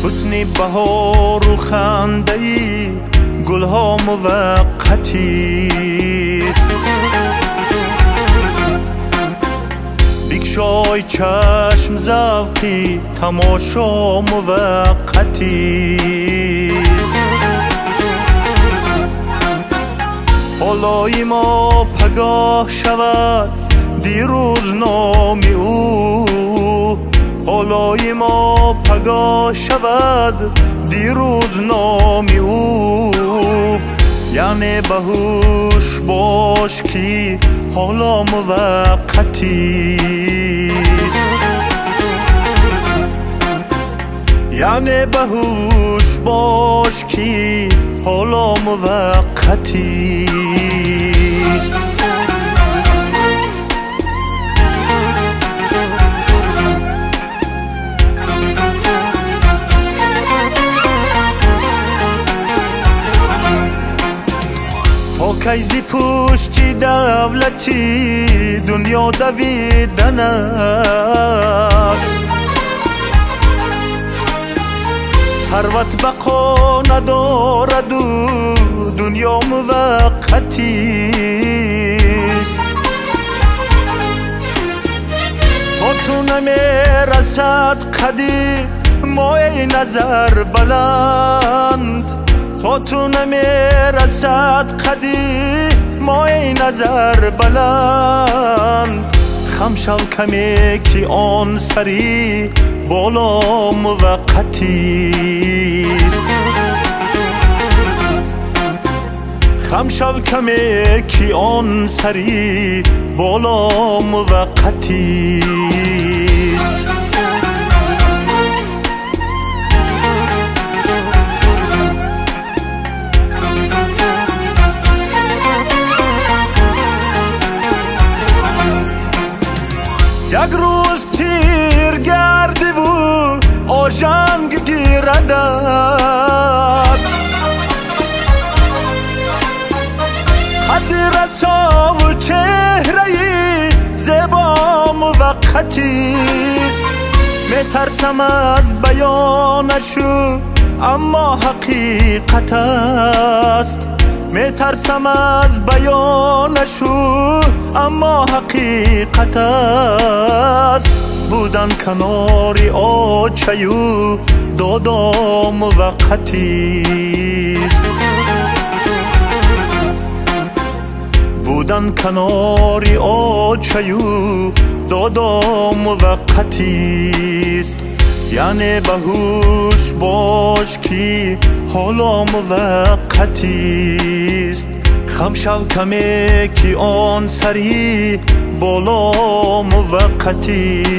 حسن بهار و خنده گلها موقتیست. بگشای چشم ذوقی تماشا موقتیست. حالای ما پگاه شود دیروز نام او. حالای ما پگاه شود دیروز نام او. یعنی بهوش باش که حالا موقتیست. یعنی بهوش باش که حالا موقتیست. کیزی پشتی دولتی دنیا دویدنت. ثروت بقا ندارد و دنیا موقتیست. تا تو نمیرسد قدی مای نظر بلند. تا تو نمیرسد قدی مای نظر بلند. خم شو کمی که آن سری بالا موقتیست. خم شو کمی که آن سری بالا موقتیست. یک روز پیر گردی و آژنگ گیردد. قد رسا و چهره زیبا موقتیست. میترسم از بیانشو اما حقیقت است. میترسم از بیانشو اما حقیقت است. بودن کناری آچیو دادا موقتیست. بودن کناری آچیو دادا موقتیست. یعنی بهوش باش که حالا موقتیست. خم شو کمی که آن سری بالا موقتیست.